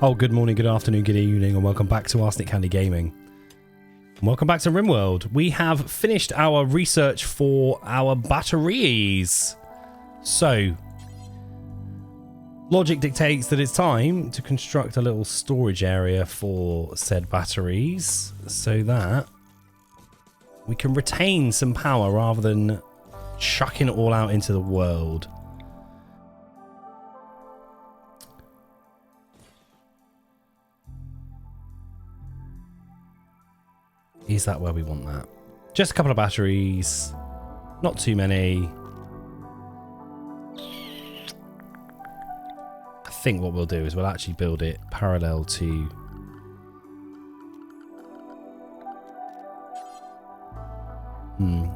Oh, good morning, good afternoon, good evening, and welcome back to Arsenic Candy Gaming. And welcome back to RimWorld. We have finished our research for our batteries. So, logic dictates that it's time to construct a little storage area for said batteries so that we can retain some power rather than chucking it all out into the world. Is that where we want that? Just a couple of batteries. Not too many. I think what we'll do is we'll actually build it parallel to...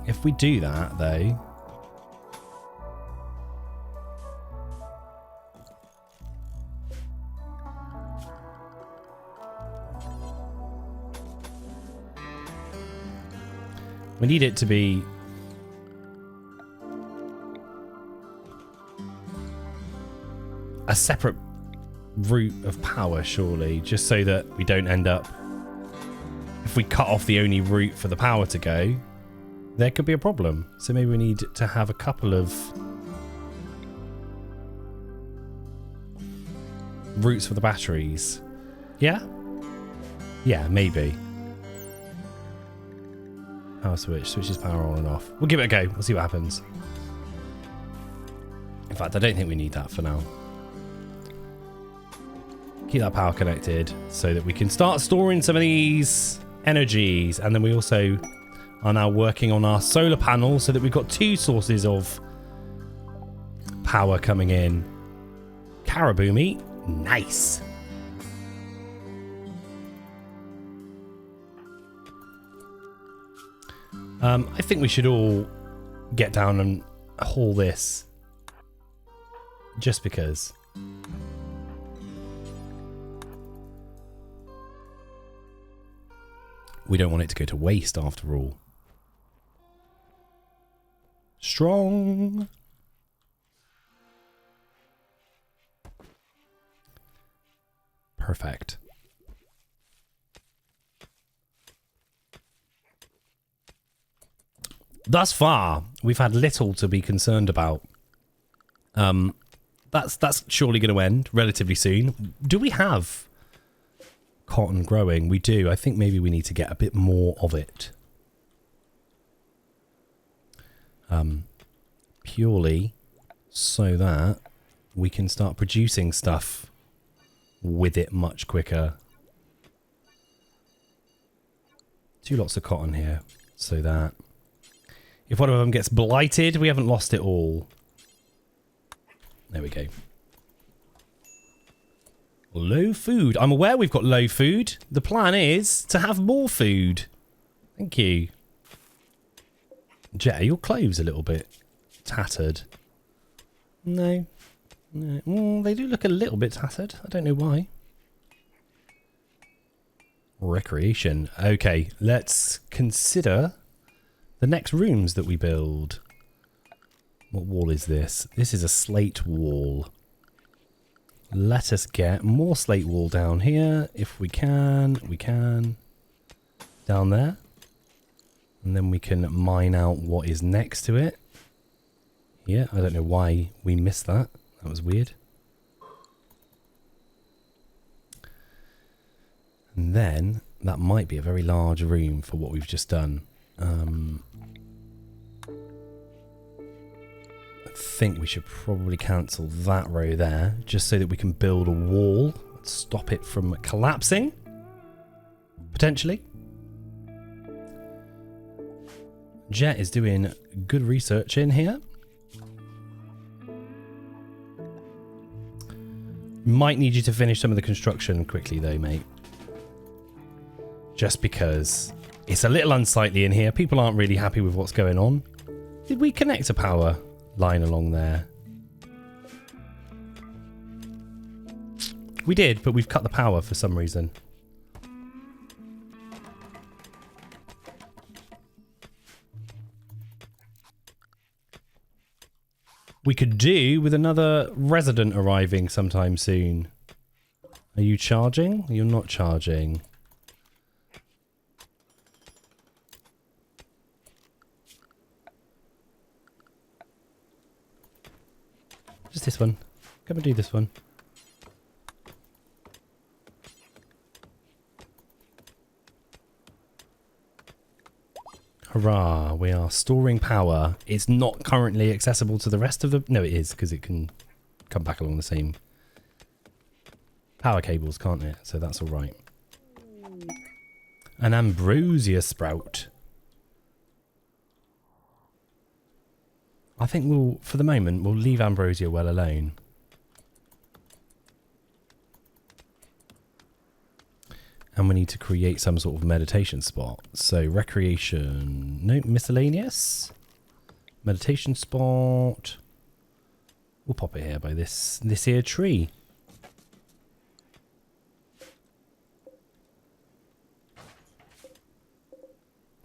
If we do that, though... We need it to be a separate route of power, surely, just so that we don't end up... If we cut off the only route for the power to go, there could be a problem. So maybe we need to have a couple of routes for the batteries. Yeah? Yeah, maybe. Power switch. Switches power on and off. We'll give it a go. We'll see what happens. In fact, I don't think we need that for now. Keep that power connected so that we can start storing some of these energies. And then we also are now working on our solar panel so that we've got two sources of power coming in. Caribou meat. Nice. I think we should all get down and haul this. Just because. We don't want it to go to waste after all. Strong. Perfect. Thus far, we've had little to be concerned about. That's surely going to end relatively soon. Do we have cotton growing? We do. I think maybe we need to get a bit more of it. Purely so that we can start producing stuff with it much quicker. 2 lots of cotton here so that if one of them gets blighted, we haven't lost it all. There we go. Low food. I'm aware we've got low food. The plan is to have more food. Thank you. Jet, are your clothes a little bit tattered? No. No. They do look a little bit tattered. I don't know why. Recreation. Okay, let's consider the next rooms that we build. What wall is this? This is a slate wall. Let us get more slate wall down here. If we can. We can. Down there. And then we can mine out what is next to it. Yeah, I don't know why we missed that. That was weird. And then that might be a very large room for what we've just done. I think we should probably cancel that row there just so that we can build a wall, stop it from collapsing, potentially. Jet is doing good research in here. Might need you to finish some of the construction quickly though, mate. Just because it's a little unsightly in here. People aren't really happy with what's going on. Did we connect a power line along there? We did, but we've cut the power for some reason. We could do with another resident arriving sometime soon. Are you charging? You're not charging. Just this one. Come and do this one. Hurrah, we are storing power. It's not currently accessible to the rest of the... No, it is, because it can come back along the same power cables, can't it? So that's all right. An ambrosia sprout. I think we'll, for the moment, we'll leave ambrosia well alone. And we need to create some sort of meditation spot. So recreation, no, miscellaneous. Meditation spot. We'll pop it here by this here tree.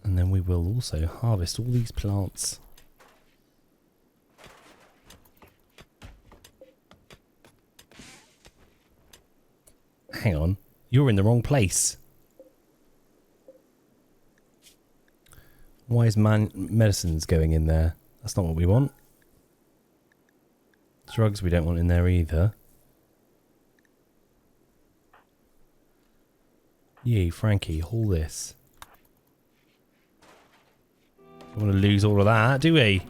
And then we will also harvest all these plants. Hang on. You're in the wrong place. Why is medicines going in there? That's not what we want. Drugs we don't want in there either. Yee, Frankie, haul this. Don't want to lose all of that, do we?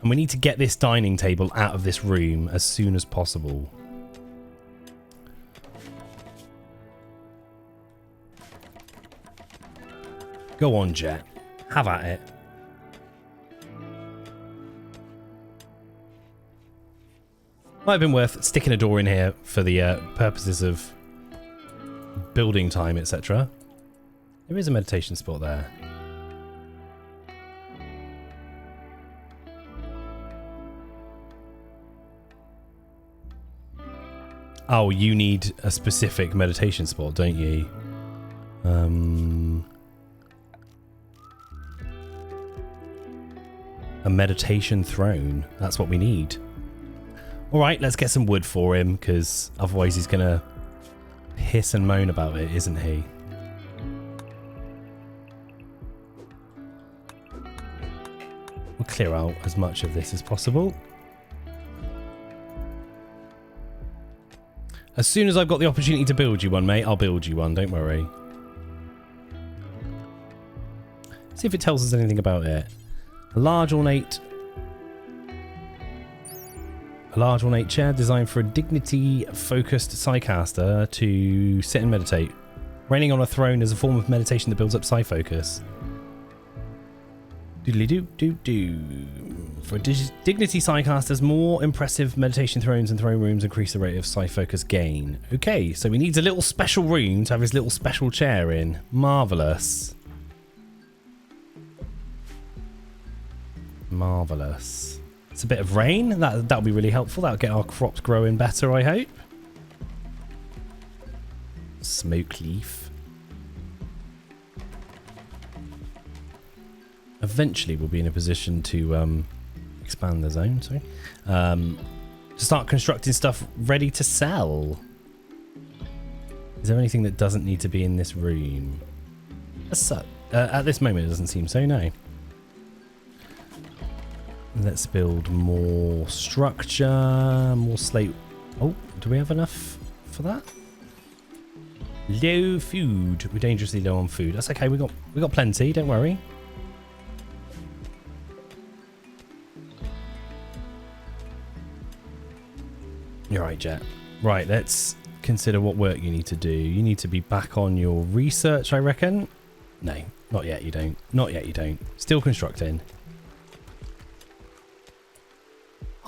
And we need to get this dining table out of this room as soon as possible. Go on, Jet. Have at it. Might have been worth sticking a door in here for the purposes of building time, etc. There is a meditation spot there. Oh, you need a specific meditation spot, don't you? A meditation throne. That's what we need. Alright, let's get some wood for him, because otherwise he's going to hiss and moan about it, isn't he? We'll clear out as much of this as possible. As soon as I've got the opportunity to build you one, mate, I'll build you one, don't worry. See if it tells us anything about it. A large ornate chair designed for a dignity-focused psycaster to sit and meditate. Reigning on a throne is a form of meditation that builds up psi-focus. Doodly-doo-doo-doo. For dignity psycasters, more impressive meditation thrones and throne rooms increase the rate of psi-focus gain. Okay, so he needs a little special room to have his little special chair in. Marvellous. Marvellous. It's a bit of rain. That'll be really helpful. That'll get our crops growing better, I hope. Smoke leaf. Eventually we'll be in a position to expand the zone, sorry. To start constructing stuff ready to sell. Is there anything that doesn't need to be in this room? At this moment it doesn't seem so, no. Let's build more structure, more slate. Oh, do we have enough for that? Low food. We're dangerously low on food. That's okay, we got plenty, don't worry. You're right, Jet. Right, let's consider what work you need to do. You need to be back on your research, I reckon. No, not yet you don't. Not yet you don't. Still constructing.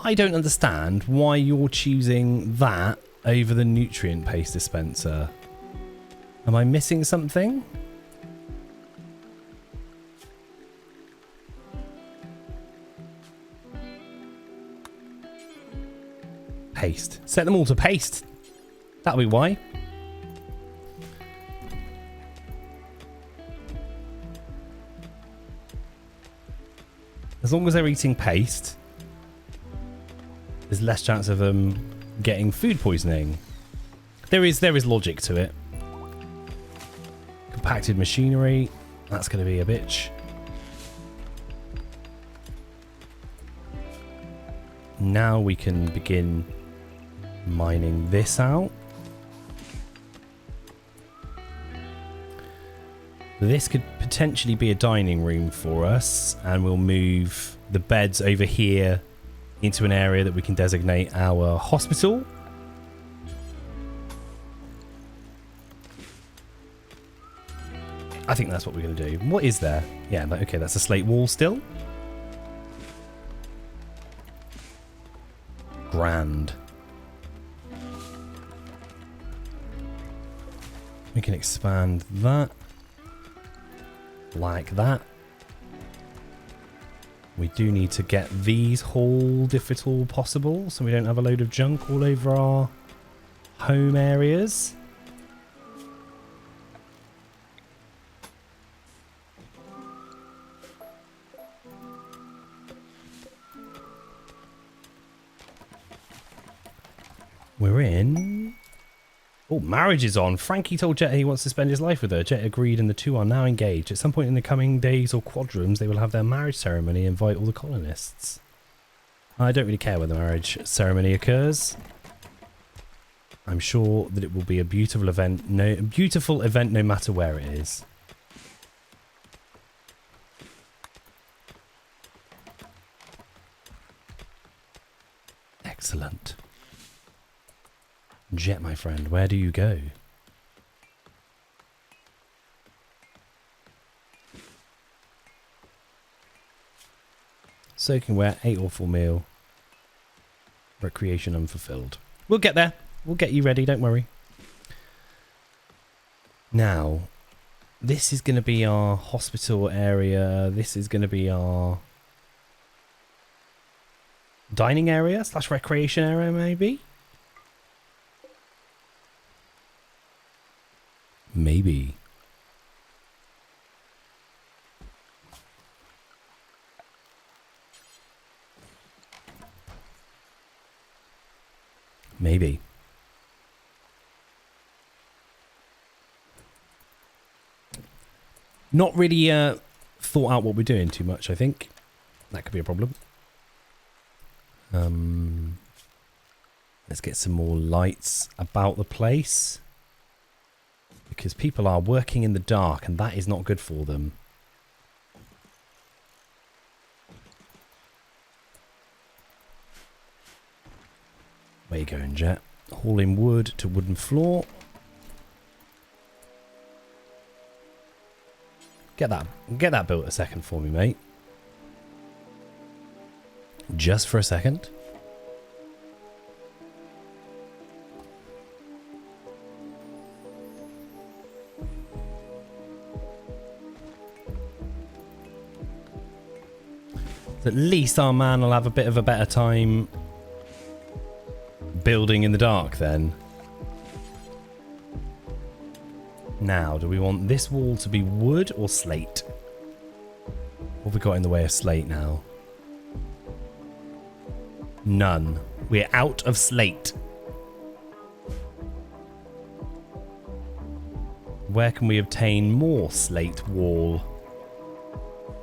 I don't understand why you're choosing that over the nutrient paste dispenser. Am I missing something? Paste. Set them all to paste. That'll be why. As long as they're eating paste, there's less chance of them getting food poisoning. There is logic to it. Compacted machinery, that's going to be a bitch. Now we can begin mining this out. This could potentially be a dining room for us, and we'll move the beds over here into an area that we can designate our hospital. I think that's what we're going to do. What is there? Yeah, okay, that's a slate wall still. Grand. We can expand that. Like that. We do need to get these hauled if at all possible, so we don't have a load of junk all over our home areas. We're in... Oh, marriage is on. Frankie told Jet he wants to spend his life with her. Jet agreed and the two are now engaged. At some point in the coming days or quadrums, they will have their marriage ceremony and invite all the colonists. I don't really care when the marriage ceremony occurs. I'm sure that it will be a beautiful event. No matter where it is. Excellent. Jet, my friend, where do you go? Soaking wet, 8 awful meal. Recreation unfulfilled. We'll get there. We'll get you ready, don't worry. Now, this is going to be our hospital area. This is going to be our dining area / recreation area, maybe? Maybe. Maybe. Not really thought out what we're doing too much, I think. That could be a problem. Let's get some more lights about the place. Because people are working in the dark and that is not good for them. Where you going, Jet? Hauling wood to wooden floor. Get that built a second for me, mate. Just for a second. At least our man will have a bit of a better time building in the dark then. Now, do we want this wall to be wood or slate? What have we got in the way of slate now? None. We're out of slate. Where can we obtain more slate wall?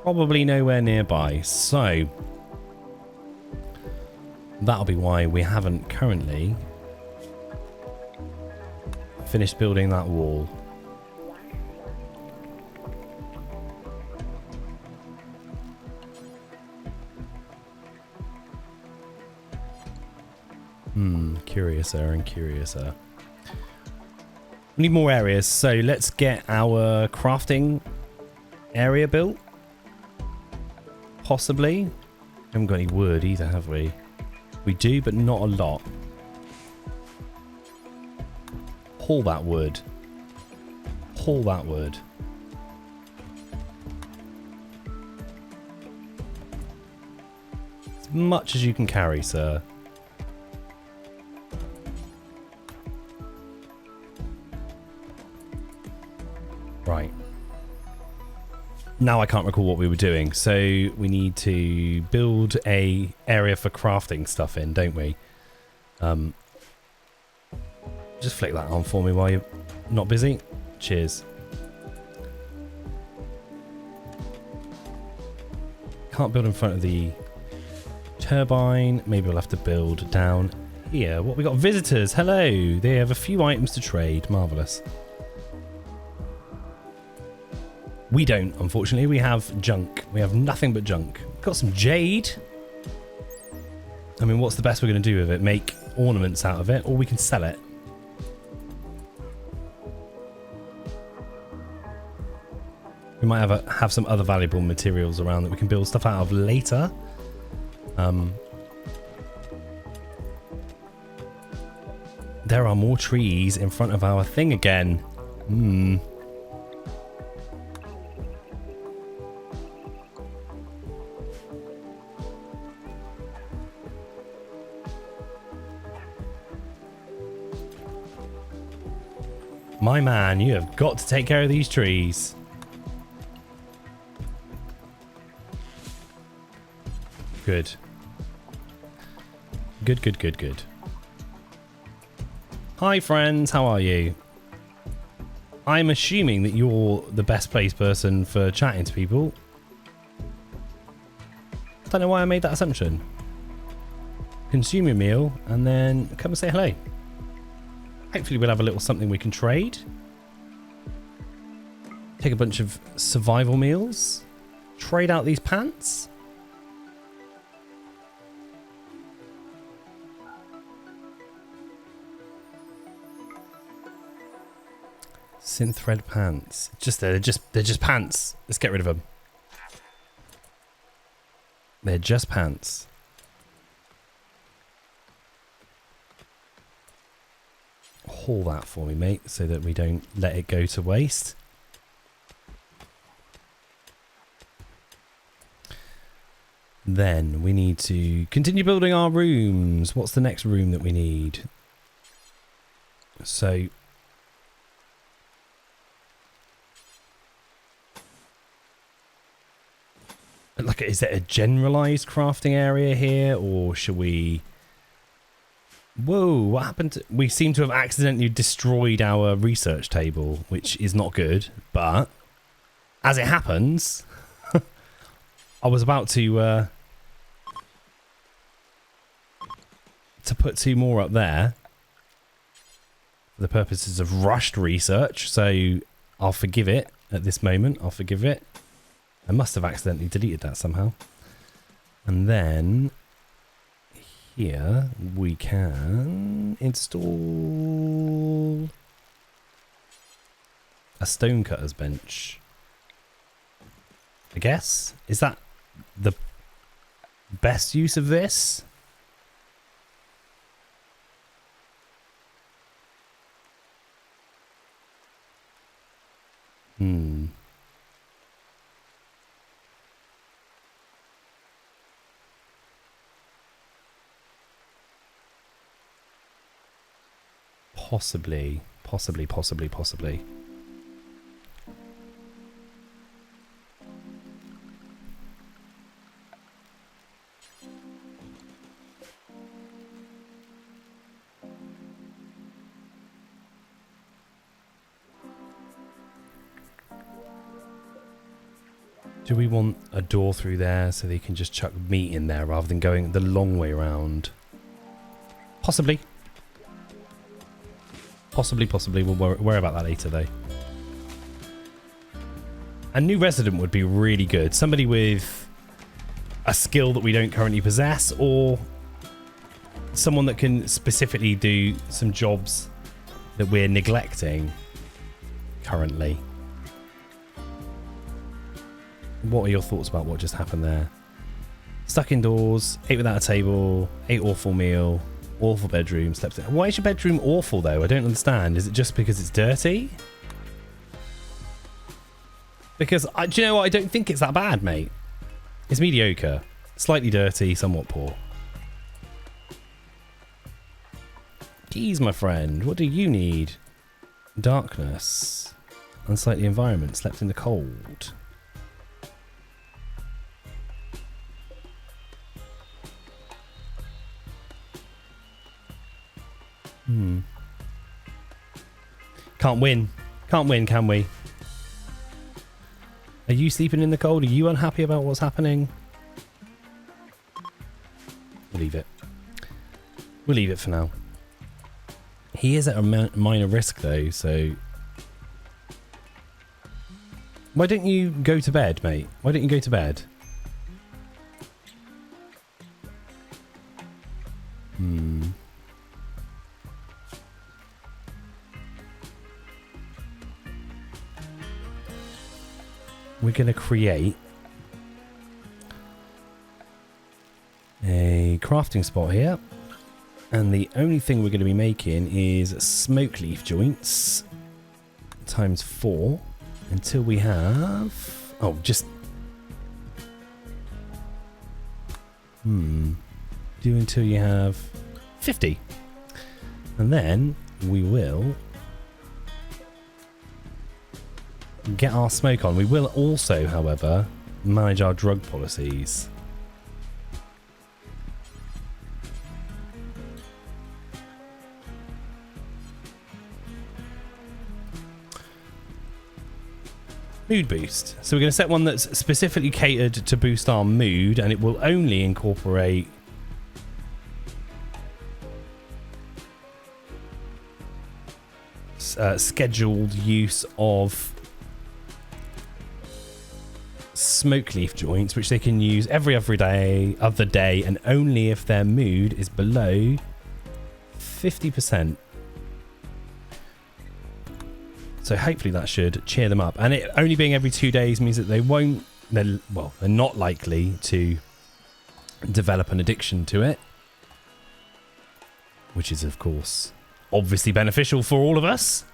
Probably nowhere nearby, so that'll be why we haven't currently finished building that wall. Curiouser and curiouser. We need more areas, so let's get our crafting area built. Possibly. We haven't got any wood either, have we? We do, but not a lot. Haul that wood. Haul that wood. As much as you can carry, sir. Right. Now I can't recall what we were doing, so we need to build a area for crafting stuff in, don't we? Just flick that on for me while you're not busy. Cheers. Can't build in front of the turbine. Maybe we'll have to build down here. What, we got visitors. Hello. They have a few items to trade. Marvellous. We don't, unfortunately. We have junk. We have nothing but junk. Got some jade. I mean, what's the best we're going to do with it? Make ornaments out of it, or we can sell it. We might have some other valuable materials around that we can build stuff out of later. There are more trees in front of our thing again. My man, you have got to take care of these trees. Good. Good, good, good, good. Hi friends, how are you? I'm assuming that you're the best placed person for chatting to people. Don't know why I made that assumption. Consume your meal and then come and say hello. Hopefully we'll have a little something we can trade. Take a bunch of survival meals. Trade out these pants. Synth thread pants. They're just pants. Let's get rid of them. They're just pants. Haul that for me, mate, so that we don't let it go to waste. Then we need to continue building our rooms. What's the next room that we need? So like, is there a generalized crafting area here, or should we... Whoa, what happened to... We seem to have accidentally destroyed our research table, which is not good, but as it happens, I was about to put 2 more up there for the purposes of rushed research, so I'll forgive it at this moment. I'll forgive it. I must have accidentally deleted that somehow. And then here we can install a stonecutter's bench. I guess? Is that the best use of this? Possibly. Do we want a door through there so they can just chuck meat in there rather than going the long way around? Possibly. Possibly. We'll worry about that later, though. A new resident would be really good. Somebody with a skill that we don't currently possess, or someone that can specifically do some jobs that we're neglecting currently. What are your thoughts about what just happened there? Stuck indoors, ate without a table, ate awful meal, awful bedroom, steps in. Why is your bedroom awful though? I don't understand. Is it just because it's dirty? Because, do you know what? I don't think it's that bad, mate. It's mediocre. Slightly dirty, somewhat poor. Geez, my friend. What do you need? Darkness. Unsightly environment. Slept in the cold. Can't win. Can't win, can we? Are you sleeping in the cold? Are you unhappy about what's happening? We'll leave it. We'll leave it for now. He is at a minor risk though, so... Why don't you go to bed, mate? Why don't you go to bed? We're going to create a crafting spot here. And the only thing we're going to be making is smoke leaf joints times 4 until we have... Oh, just... Do until you have 50. And then we will get our smoke on. We will also, however, manage our drug policies. Mood boost. So we're going to set one that's specifically catered to boost our mood, and it will only incorporate scheduled use of smoke leaf joints, which they can use every other day of the day, and only if their mood is below 50%. So hopefully that should cheer them up. And it only being every 2 days means that they won't, they're not likely to develop an addiction to it. Which is, of course, obviously beneficial for all of us.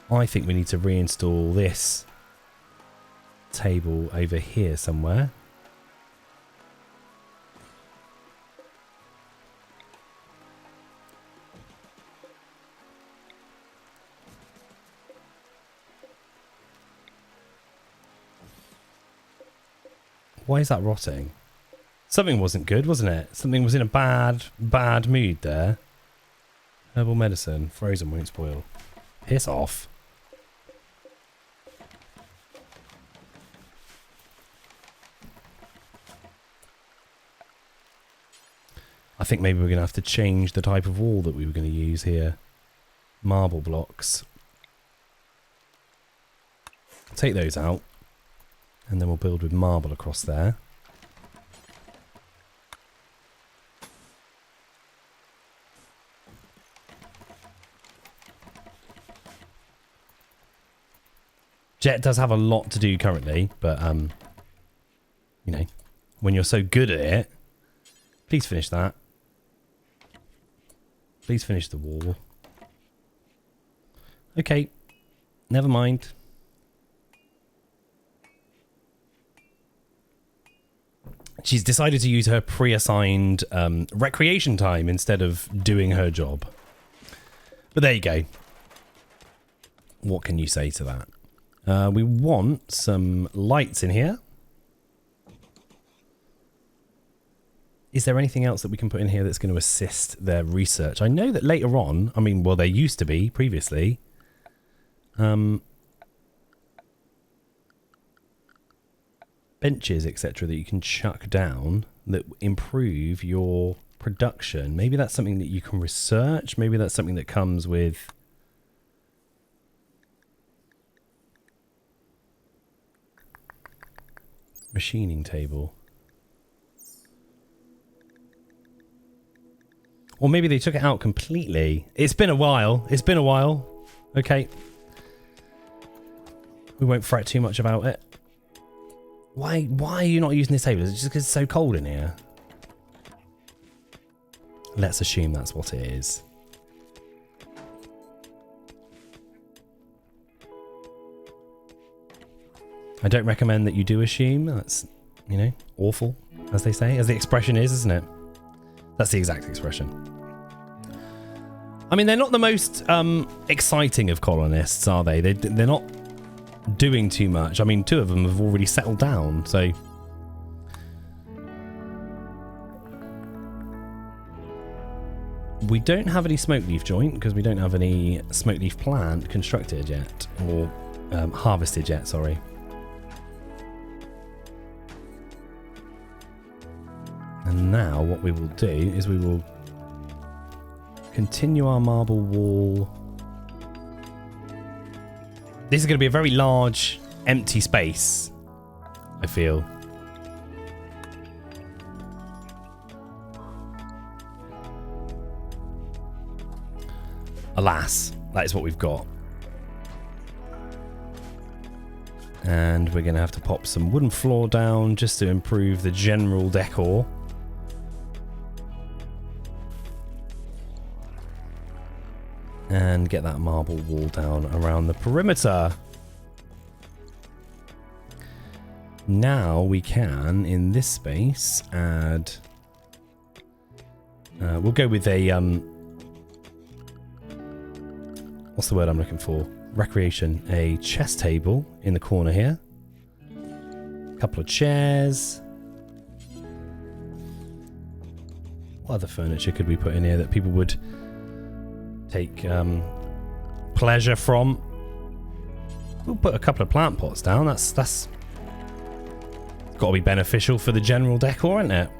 I think we need to reinstall this table over here somewhere. Why is that rotting? Something wasn't good, wasn't it? Something was in a bad mood there. Herbal medicine. Frozen won't spoil. Piss off. I think maybe we're going to have to change the type of wall that we were going to use here. Marble blocks. Take those out. And then we'll build with marble across there. Jet does have a lot to do currently, but you know, when you're so good at it, please finish that. Please finish the wall. Okay, never mind. She's decided to use her pre-assigned recreation time instead of doing her job. But there you go. What can you say to that? We want some lights in here. Is there anything else that we can put in here that's going to assist their research? I know that later on, I mean, well, there used to be previously. Benches, etc., that you can chuck down that improve your production. Maybe that's something that you can research. Maybe that's something that comes with machining table. Or maybe they took it out completely. It's been a while. It's been a while. Okay. We won't fret too much about it. Why are you not using this table? Is it just because it's so cold in here? Let's assume that's what it is. I don't recommend that you do assume. That's, you know, awful, as they say. As the expression is, isn't it? That's the exact expression. I mean, they're not the most exciting of colonists, are they? They're not doing too much. I mean, 2 of them have already settled down, so... We don't have any smoke leaf joint because we don't have any smoke leaf plant constructed yet, or harvested yet, sorry. And now what we will do is we will continue our marble wall. This is going to be a very large empty space, I feel. Alas, that is what we've got. And we're going to have to pop some wooden floor down just to improve the general decor. And get that marble wall down around the perimeter. Now we can, in this space, add... we'll go with a... what's the word I'm looking for? Recreation. A chess table in the corner here. A couple of chairs. What other furniture could we put in here that people would take pleasure from? We'll put a couple of plant pots down. That's got to be beneficial for the general decor, isn't it?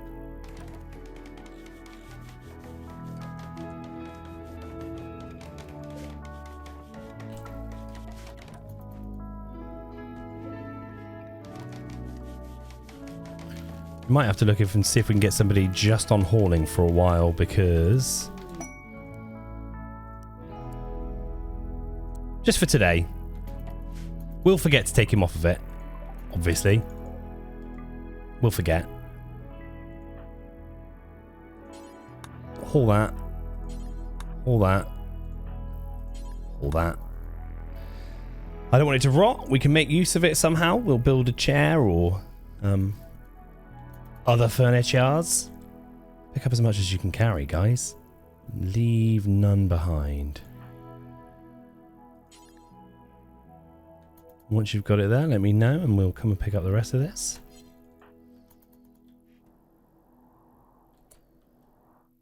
Might have to look and see if we can get somebody just on hauling for a while, because just for today, we'll forget to take him off of it. Obviously, we'll forget. Haul that. Haul that. Haul that. I don't want it to rot. We can make use of it somehow. We'll build a chair or other furnitures. Pick up as much as you can carry, guys. Leave none behind. Once you've got it there, let me know and we'll come and pick up the rest of this.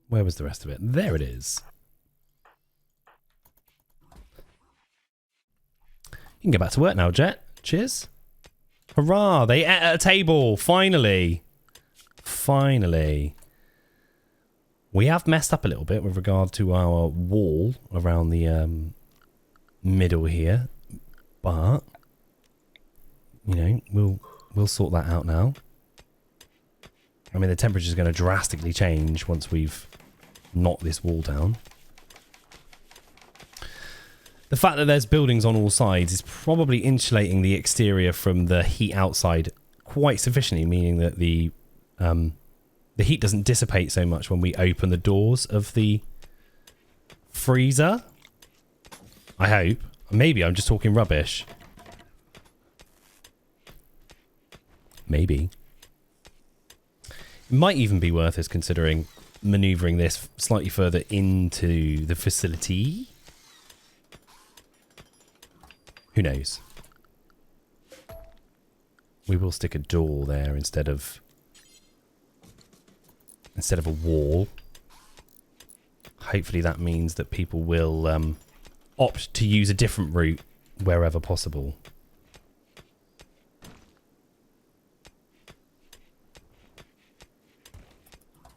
Where was the rest of it? There it is. You can get back to work now, Jet. Cheers. Hurrah! They ate at a table! Finally! Finally. We have messed up a little bit with regard to our wall around the middle here, but you know, we'll sort that out now. I mean, the temperature is going to drastically change once we've knocked this wall down. The fact that there's buildings on all sides is probably insulating the exterior from the heat outside quite sufficiently, meaning that the heat doesn't dissipate so much when we open the doors of the freezer. I hope. Maybe I'm just talking rubbish. Maybe. It might even be worth us considering manoeuvring this slightly further into the facility. Who knows? We will stick a door there instead of a wall. Hopefully that means that people will opt to use a different route wherever possible.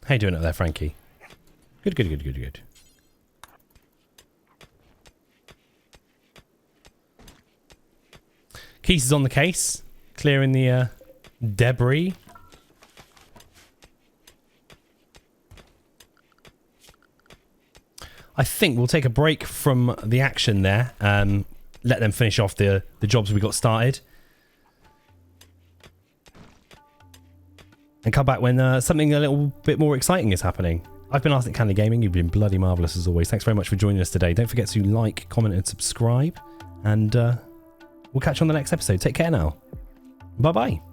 How you doing up there, Frankie? Good, good, good, good, good. Keys is on the case, clearing the debris. I think we'll take a break from the action there. Let them finish off the jobs we got started. And come back when something a little bit more exciting is happening. I've been Arsenic Candy Gaming. You've been bloody marvellous as always. Thanks very much for joining us today. Don't forget to like, comment and subscribe. And we'll catch you on the next episode. Take care now. Bye-bye.